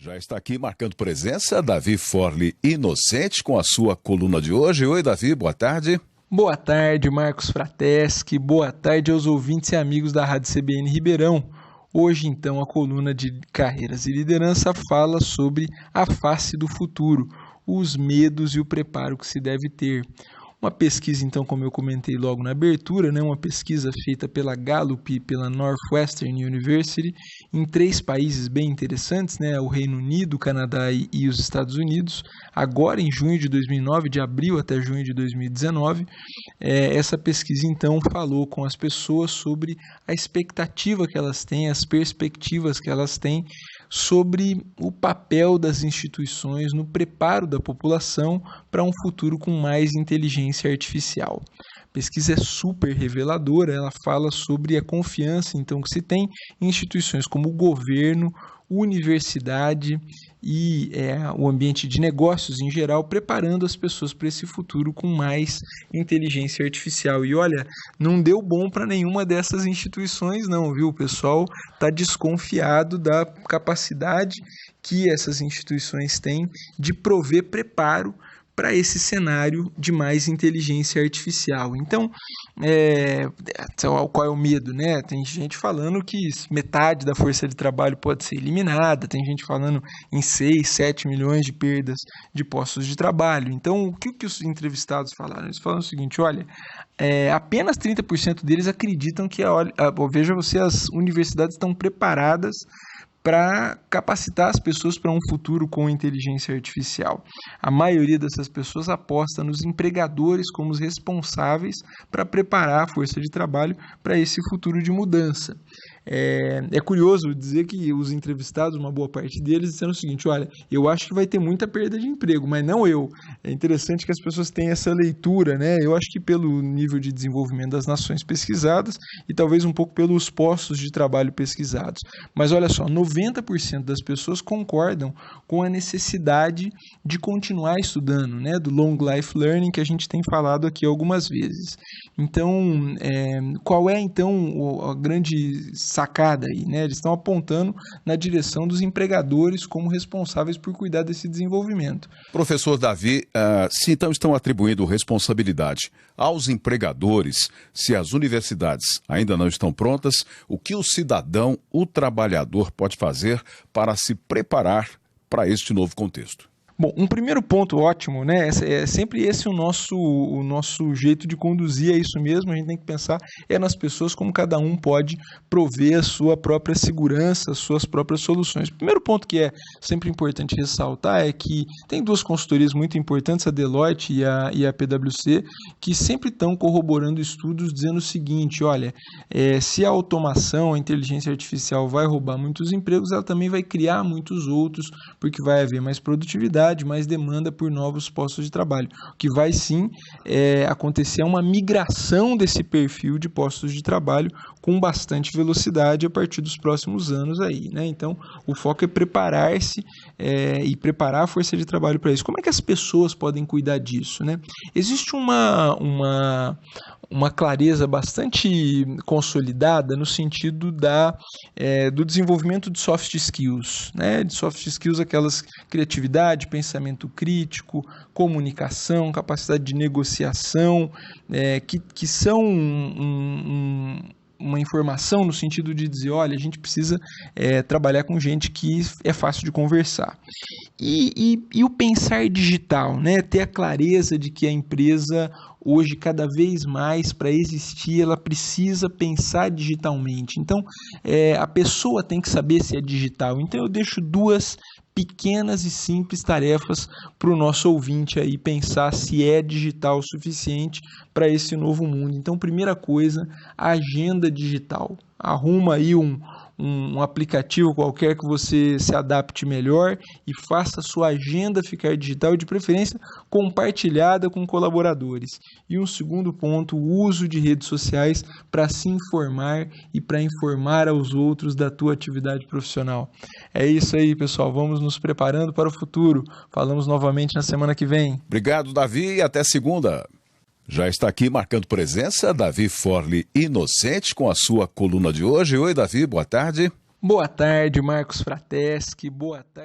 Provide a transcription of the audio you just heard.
Já está aqui marcando presença, Davi Forli Inocente, com a sua coluna de hoje. Oi, Davi, boa tarde. Boa tarde, Marcos Frateschi. Boa tarde aos ouvintes e amigos da Rádio CBN Ribeirão. Hoje, então, a coluna de Carreiras e Liderança fala sobre a face do futuro, os medos e o preparo que se deve ter. Uma pesquisa, então, como eu comentei logo na abertura, uma pesquisa feita pela Gallup e pela Northwestern University em 3 países bem interessantes, o Reino Unido, o Canadá e os Estados Unidos, agora em junho de 2009, de abril até junho de 2019. Essa pesquisa, então, falou com as pessoas sobre a expectativa que elas têm, as perspectivas que elas têm sobre o papel das instituições no preparo da população para um futuro com mais inteligência artificial. A pesquisa é super reveladora, ela fala sobre a confiança então que se tem em instituições como o governo, universidade e o ambiente de negócios em geral, preparando as pessoas para esse futuro com mais inteligência artificial. E olha, não deu bom para nenhuma dessas instituições não, viu? O pessoal está desconfiado da capacidade que essas instituições têm de prover preparo para esse cenário de mais inteligência artificial. Então, qual é o medo? Tem gente falando que metade da força de trabalho pode ser eliminada, tem gente falando em 6, 7 milhões de perdas de postos de trabalho. Então, o que os entrevistados falaram? Eles falaram o seguinte, olha, apenas 30% deles acreditam que, veja você, as universidades estão preparadas para capacitar as pessoas para um futuro com inteligência artificial. A maioria dessas pessoas aposta nos empregadores como os responsáveis para preparar a força de trabalho para esse futuro de mudança. É curioso dizer que os entrevistados, uma boa parte deles, disseram o seguinte, olha, eu acho que vai ter muita perda de emprego, mas não eu. É interessante que as pessoas tenham essa leitura, Eu acho que pelo nível de desenvolvimento das nações pesquisadas e talvez um pouco pelos postos de trabalho pesquisados. Mas olha só, 90% das pessoas concordam com a necessidade de continuar estudando, do Long Life Learning que a gente tem falado aqui algumas vezes. Então, qual é então a grande sacada aí, Eles estão apontando na direção dos empregadores como responsáveis por cuidar desse desenvolvimento. Professor Davi, se então estão atribuindo responsabilidade aos empregadores, se as universidades ainda não estão prontas, o que o cidadão, o trabalhador pode fazer para se preparar para este novo contexto? Bom, um primeiro ponto ótimo, é sempre esse o nosso jeito de conduzir, é isso mesmo, a gente tem que pensar nas pessoas como cada um pode prover a sua própria segurança, as suas próprias soluções. O primeiro ponto que é sempre importante ressaltar é que tem 2 consultorias muito importantes, a Deloitte e a PwC, que sempre estão corroborando estudos dizendo o seguinte, olha, se a automação, a inteligência artificial vai roubar muitos empregos, ela também vai criar muitos outros, porque vai haver mais produtividade, mais demanda por novos postos de trabalho. O que vai sim acontecer é uma migração desse perfil de postos de trabalho com bastante velocidade a partir dos próximos anos aí, Então, o foco é preparar-se e preparar a força de trabalho para isso. Como é que as pessoas podem cuidar disso, Existe uma clareza bastante consolidada no sentido do desenvolvimento de soft skills, De soft skills, aquelas criatividade, pensamento crítico, comunicação, capacidade de negociação, que são uma informação no sentido de dizer, olha, a gente precisa trabalhar com gente que é fácil de conversar. E o pensar digital, ter a clareza de que a empresa hoje, cada vez mais, para existir, ela precisa pensar digitalmente. Então, a pessoa tem que saber se é digital. Então, eu deixo 2 pequenas e simples tarefas para o nosso ouvinte aí pensar se é digital o suficiente para esse novo mundo. Então, primeira coisa, a agenda digital. Arruma aí um aplicativo qualquer que você se adapte melhor e faça a sua agenda ficar digital e, de preferência, compartilhada com colaboradores. E um segundo ponto, o uso de redes sociais para se informar e para informar aos outros da tua atividade profissional. É isso aí, pessoal. Vamos nos preparando para o futuro. Falamos novamente na semana que vem. Obrigado, Davi, e até segunda. Já está aqui marcando presença, Davi Forli Inocente, com a sua coluna de hoje. Oi, Davi, boa tarde. Boa tarde, Marcos Frateschi. Boa tarde.